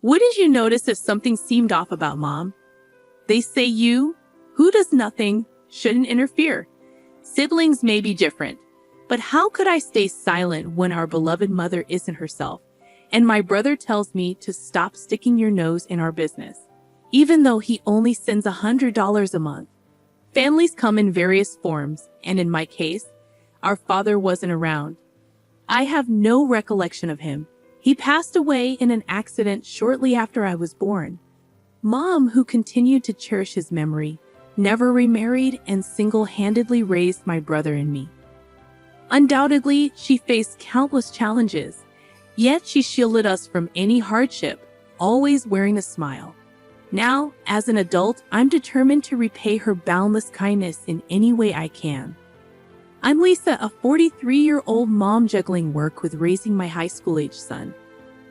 Wouldn't you notice if something seemed off about Mom? They say you, who does nothing, shouldn't interfere. Siblings may be different, but how could I stay silent when our beloved mother isn't herself, and my brother tells me to stop sticking your nose in our business, even though he only sends $100 a month? Families come in various forms, and in my case, our father wasn't around. I have no recollection of him. He passed away in an accident shortly after I was born. Mom, who continued to cherish his memory, never remarried and single-handedly raised my brother and me. Undoubtedly, she faced countless challenges, yet she shielded us from any hardship, always wearing a smile. Now, as an adult, I'm determined to repay her boundless kindness in any way I can. I'm Lisa, a 43-year-old mom juggling work with raising my high school-age son.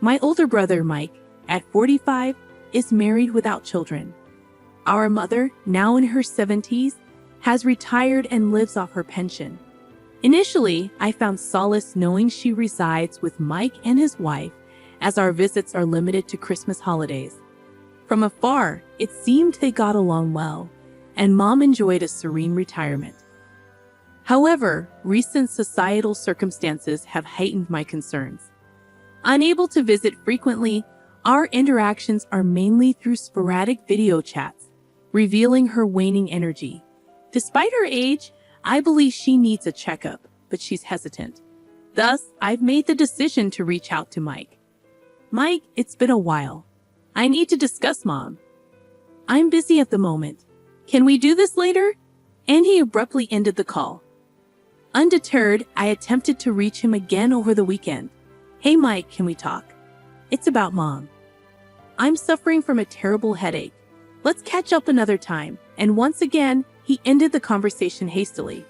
My older brother, Mike, at 45, is married without children. Our mother, now in her 70s, has retired and lives off her pension. Initially, I found solace knowing she resides with Mike and his wife, as our visits are limited to Christmas holidays. From afar, it seemed they got along well, and Mom enjoyed a serene retirement. However, recent societal circumstances have heightened my concerns. Unable to visit frequently, our interactions are mainly through sporadic video chats, revealing her waning energy. Despite her age, I believe she needs a checkup, but she's hesitant. Thus, I've made the decision to reach out to Mike. Mike, it's been a while. I need to discuss Mom. I'm busy at the moment. Can we do this later? And he abruptly ended the call. Undeterred, I attempted to reach him again over the weekend. Hey Mike, can we talk? It's about Mom. I'm suffering from a terrible headache. Let's catch up another time. And once again, he ended the conversation hastily.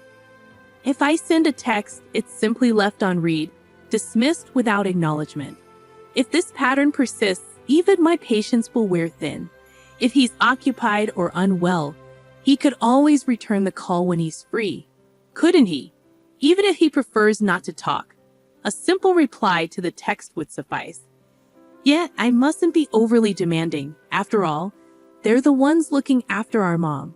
If I send a text, it's simply left on read, dismissed without acknowledgement. If this pattern persists, even my patience will wear thin. If he's occupied or unwell, he could always return the call when he's free. Couldn't he? Even if he prefers not to talk, a simple reply to the text would suffice. Yet, I mustn't be overly demanding. After all, they're the ones looking after our Mom.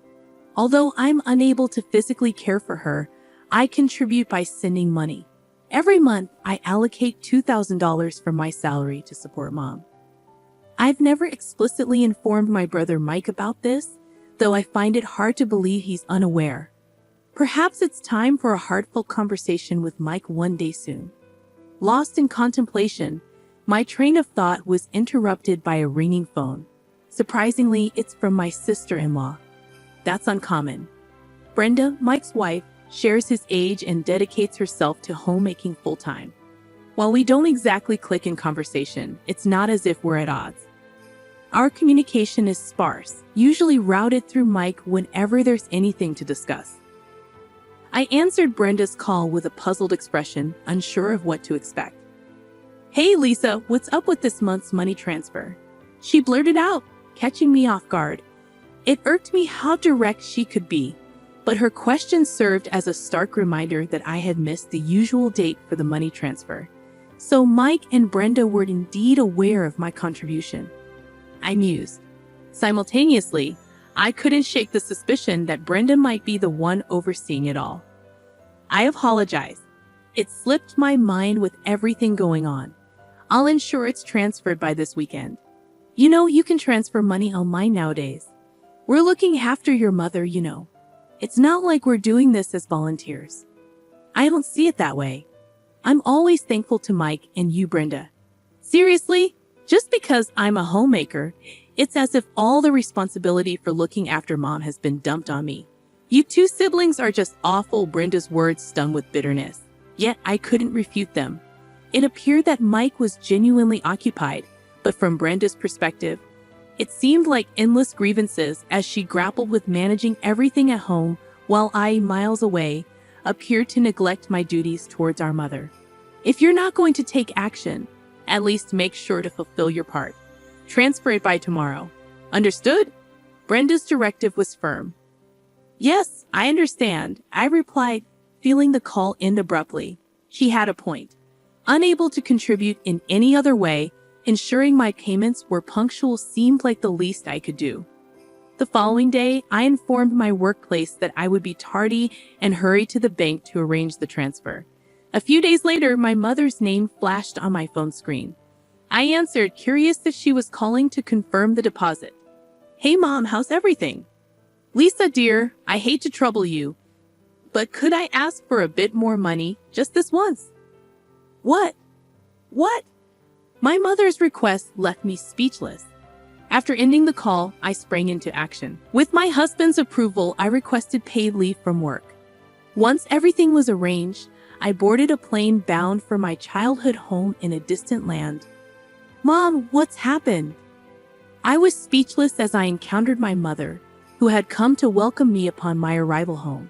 Although I'm unable to physically care for her, I contribute by sending money. Every month, I allocate $2,000 from my salary to support Mom. I've never explicitly informed my brother Mike about this, though I find it hard to believe he's unaware. Perhaps it's time for a heartfelt conversation with Mike one day soon. Lost in contemplation, my train of thought was interrupted by a ringing phone. Surprisingly, it's from my sister-in-law. That's uncommon. Brenda, Mike's wife, shares his age and dedicates herself to homemaking full-time. While we don't exactly click in conversation, it's not as if we're at odds. Our communication is sparse, usually routed through Mike whenever there's anything to discuss. I answered Brenda's call with a puzzled expression, unsure of what to expect. Hey Lisa, what's up with this month's money transfer? She blurted out, catching me off guard. It irked me how direct she could be, but her question served as a stark reminder that I had missed the usual date for the money transfer. So Mike and Brenda were indeed aware of my contribution. I mused. Simultaneously, I couldn't shake the suspicion that Brenda might be the one overseeing it all. I apologize. It slipped my mind with everything going on. I'll ensure it's transferred by this weekend. You know, you can transfer money online nowadays. We're looking after your mother, you know. It's not like we're doing this as volunteers. I don't see it that way. I'm always thankful to Mike and you, Brenda. Seriously, just because I'm a homemaker, it's as if all the responsibility for looking after Mom has been dumped on me. You two siblings are just awful, Brenda's words stung with bitterness. Yet I couldn't refute them. It appeared that Mike was genuinely occupied, but from Brenda's perspective, it seemed like endless grievances as she grappled with managing everything at home while I, miles away, appeared to neglect my duties towards our mother. If you're not going to take action, at least make sure to fulfill your part. Transfer it by tomorrow. Understood? Brenda's directive was firm. Yes, I understand, I replied, feeling the call end abruptly. She had a point. Unable to contribute in any other way, Ensuring my payments were punctual seemed like the least I could do. The following day, I informed my workplace that I would be tardy and hurried to the bank to arrange the transfer. A few days later, my mother's name flashed on my phone screen. I answered, curious if she was calling to confirm the deposit. "Hey Mom, how's everything?" "Lisa dear, I hate to trouble you, but could I ask for a bit more money, just this once?" What? My mother's request left me speechless. After ending the call, I sprang into action. With my husband's approval, I requested paid leave from work. Once everything was arranged, I boarded a plane bound for my childhood home in a distant land. "Mom, what's happened?" I was speechless as I encountered my mother, who had come to welcome me upon my arrival home.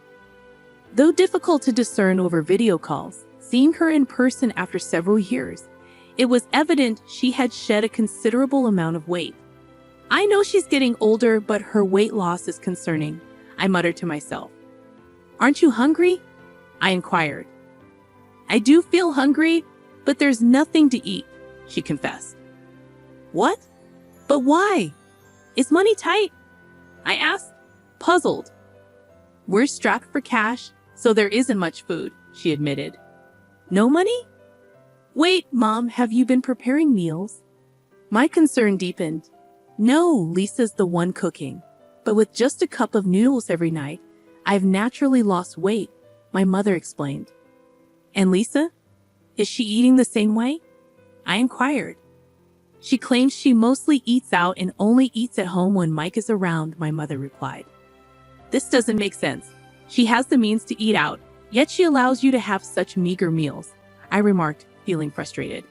Though difficult to discern over video calls, seeing her in person after several years, it was evident she had shed a considerable amount of weight. "I know she's getting older, but her weight loss is concerning," I muttered to myself. "Aren't you hungry?" I inquired. "I do feel hungry, but there's nothing to eat," she confessed. "What? But why? Is money tight?" I asked, puzzled. "We're strapped for cash, so there isn't much food," she admitted. "No money? Wait, Mom, have you been preparing meals?" My concern deepened. "No, Lisa's the one cooking. But with just a cup of noodles every night, I've naturally lost weight," my mother explained. "And Lisa? Is she eating the same way?" I inquired. "She claims she mostly eats out and only eats at home when Mike is around," my mother replied. "This doesn't make sense. She has the means to eat out, yet she allows you to have such meager meals," I remarked, feeling frustrated.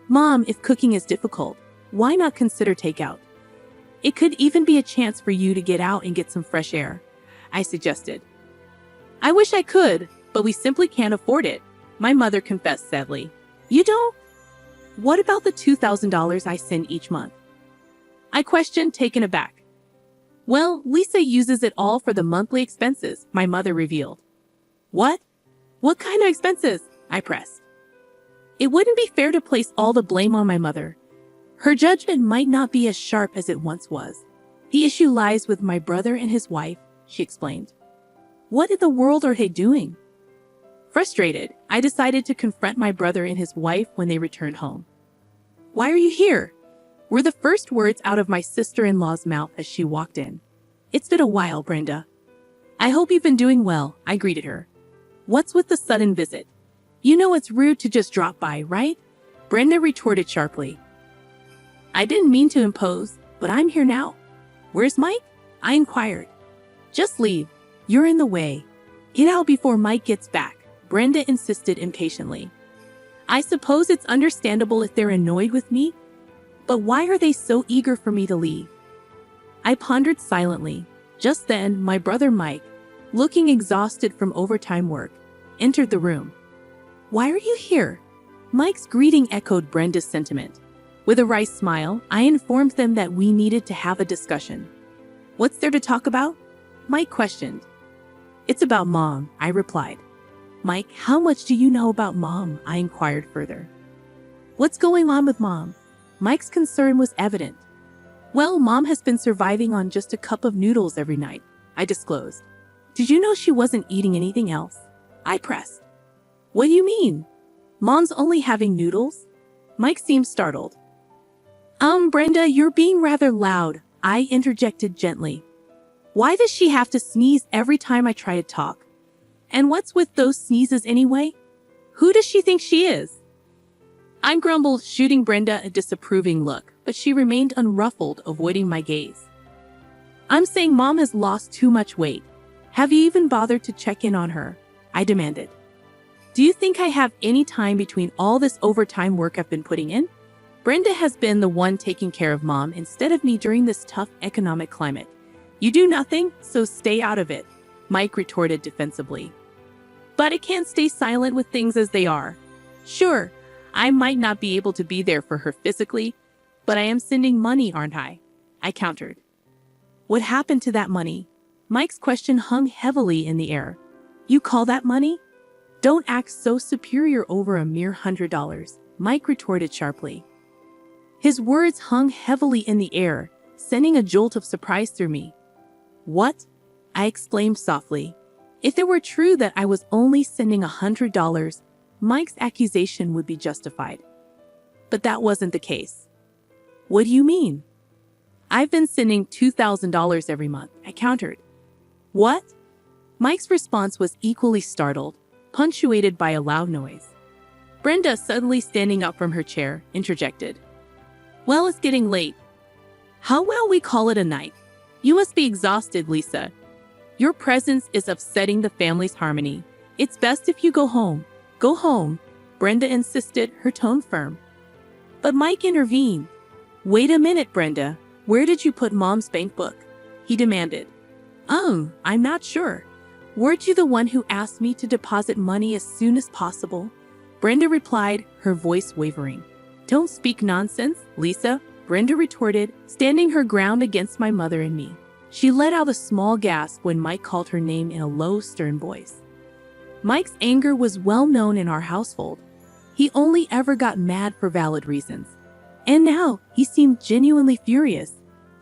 "Mom, if cooking is difficult, why not consider takeout? It could even be a chance for you to get out and get some fresh air," I suggested. "I wish I could, but we simply can't afford it," my mother confessed sadly. "You don't? What about the $2,000 I send each month?" I questioned, taken aback. "Well, Lisa uses it all for the monthly expenses," my mother revealed. "What? What kind of expenses?" I pressed. It wouldn't be fair to place all the blame on my mother. Her judgment might not be as sharp as it once was. "The issue lies with my brother and his wife," she explained. "What in the world are they doing?" Frustrated, I decided to confront my brother and his wife when they returned home. "Why are you here?" were the first words out of my sister-in-law's mouth as she walked in. "It's been a while, Brenda." "I hope you've been doing well," I greeted her. "What's with the sudden visit? You know it's rude to just drop by, right?" Brenda retorted sharply. "I didn't mean to impose, but I'm here now." "Where's Mike?" I inquired. "Just leave. You're in the way. Get out before Mike gets back," Brenda insisted impatiently. I suppose it's understandable if they're annoyed with me, but why are they so eager for me to leave? I pondered silently. Just then, my brother Mike, looking exhausted from overtime work, entered the room. "Why are you here?" Mike's greeting echoed Brenda's sentiment. With a wry smile, I informed them that we needed to have a discussion. "What's there to talk about?" Mike questioned. "It's about Mom," I replied. "Mike, how much do you know about Mom?" I inquired further. "What's going on with Mom?" Mike's concern was evident. "Well, Mom has been surviving on just a cup of noodles every night," I disclosed. "Did you know she wasn't eating anything else?" I pressed. "What do you mean? Mom's only having noodles?" Mike seemed startled. Brenda, you're being rather loud," I interjected gently. "Why does she have to sneeze every time I try to talk? And what's with those sneezes anyway? Who does she think she is?" I grumbled, shooting Brenda a disapproving look, but she remained unruffled, avoiding my gaze. "I'm saying Mom has lost too much weight. Have you even bothered to check in on her?" I demanded. "Do you think I have any time between all this overtime work I've been putting in? Brenda has been the one taking care of Mom instead of me during this tough economic climate. You do nothing, so stay out of it," Mike retorted defensively. "But I can't stay silent with things as they are. Sure, I might not be able to be there for her physically, but I am sending money, aren't I?" I countered. "What happened to that money?" Mike's question hung heavily in the air. "You call that money? Don't act so superior over a mere $100, Mike retorted sharply. His words hung heavily in the air, sending a jolt of surprise through me. "What?" I exclaimed softly. If it were true that I was only sending $100, Mike's accusation would be justified. But that wasn't the case. "What do you mean?" "I've been sending $2,000 every month," I countered. "What?" Mike's response was equally startled, punctuated by a loud noise. Brenda, suddenly standing up from her chair, interjected. "Well, it's getting late. How will we call it a night? You must be exhausted, Lisa. Your presence is upsetting the family's harmony. It's best if you go home." "Go home," Brenda insisted, her tone firm. But Mike intervened. "Wait a minute, Brenda. Where did you put Mom's bank book?" he demanded. I'm not sure. Weren't you the one who asked me to deposit money as soon as possible?" Brenda replied, her voice wavering. "Don't speak nonsense, Lisa," Brenda retorted, standing her ground against my mother and me. She let out a small gasp when Mike called her name in a low, stern voice. Mike's anger was well known in our household. He only ever got mad for valid reasons. And now he seemed genuinely furious,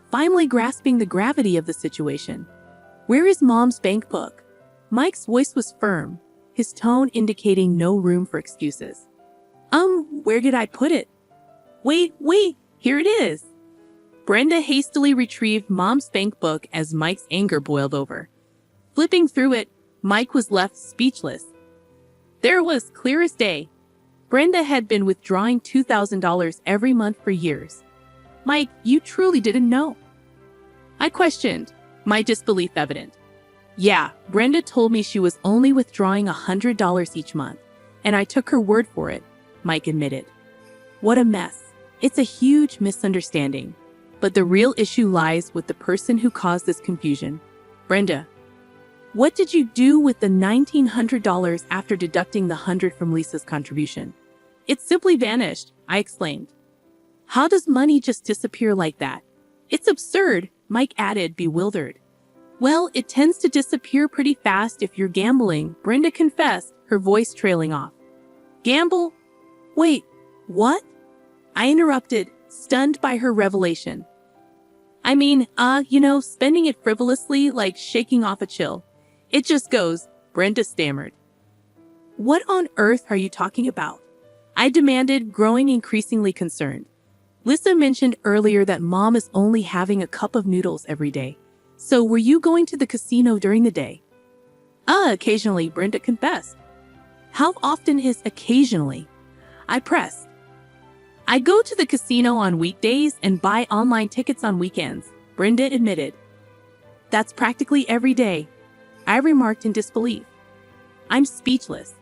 finally grasping the gravity of the situation. "Where is Mom's bank book?" Mike's voice was firm, his tone indicating no room for excuses. Where did I put it?" Wait, here it is." Brenda hastily retrieved Mom's bank book as Mike's anger boiled over. Flipping through it, Mike was left speechless. There it was, clear as day. Brenda had been withdrawing $2,000 every month for years. "Mike, you truly didn't know?" I questioned, my disbelief evident. "Yeah, Brenda told me she was only withdrawing $100 each month, and I took her word for it," Mike admitted. What a mess. It's a huge misunderstanding. But the real issue lies with the person who caused this confusion. Brenda, what did you do with the $1,900 after deducting the $100 from Lisa's contribution? "It simply vanished," I exclaimed. "How does money just disappear like that?" "It's absurd," Mike added, bewildered. "Well, it tends to disappear pretty fast if you're gambling," Brenda confessed, her voice trailing off. "Gamble? Wait, what?" I interrupted, stunned by her revelation. "I mean, spending it frivolously, like shaking off a chill. It just goes," Brenda stammered. "What on earth are you talking about?" I demanded, growing increasingly concerned. "Lisa mentioned earlier that Mom is only having a cup of noodles every day. So were you going to the casino during the day?" Occasionally," Brenda confessed. "How often is occasionally?" I pressed. "I go to the casino on weekdays and buy online tickets on weekends," Brenda admitted. "That's practically every day," I remarked in disbelief. I'm speechless.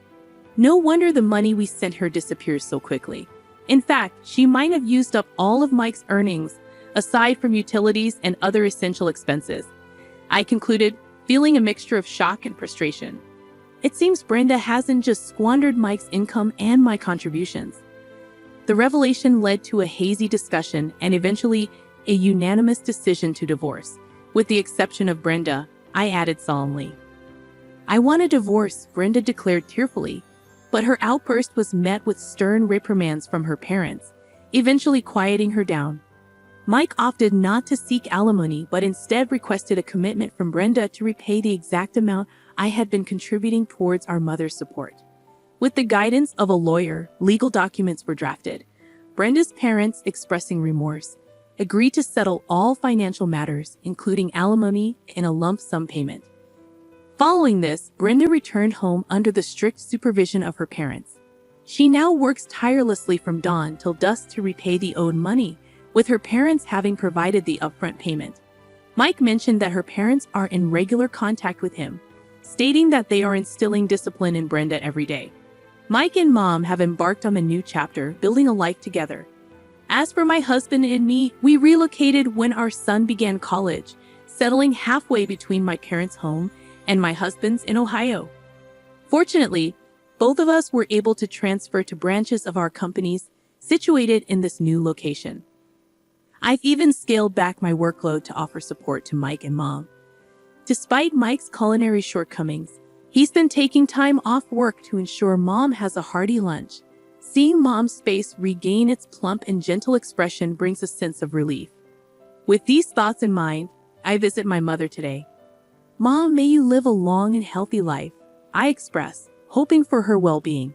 No wonder the money we sent her disappears so quickly. In fact, she might have used up all of Mike's earnings, aside from utilities and other essential expenses. I concluded, feeling a mixture of shock and frustration. It seems Brenda hasn't just squandered Mike's income and my contributions. The revelation led to a hazy discussion and eventually a unanimous decision to divorce. With the exception of Brenda, I added solemnly. "I want a divorce," Brenda declared tearfully, but her outburst was met with stern reprimands from her parents, eventually quieting her down. Mike opted not to seek alimony but instead requested a commitment from Brenda to repay the exact amount I had been contributing towards our mother's support. With the guidance of a lawyer, legal documents were drafted. Brenda's parents, expressing remorse, agreed to settle all financial matters, including alimony, in a lump sum payment. Following this, Brenda returned home under the strict supervision of her parents. She now works tirelessly from dawn till dusk to repay the owed money, with her parents having provided the upfront payment. Mike mentioned that her parents are in regular contact with him, stating that they are instilling discipline in Brenda every day. Mike and Mom have embarked on a new chapter, building a life together. As for my husband and me, we relocated when our son began college, settling halfway between my parents' home and my husband's in Ohio. Fortunately, both of us were able to transfer to branches of our companies situated in this new location. I've even scaled back my workload to offer support to Mike and Mom. Despite Mike's culinary shortcomings, he's been taking time off work to ensure Mom has a hearty lunch, Seeing Mom's face regain its plump and gentle expression brings a sense of relief. With these thoughts in mind, I visit my mother today. Mom, may you live a long and healthy life, I express, hoping for her well-being.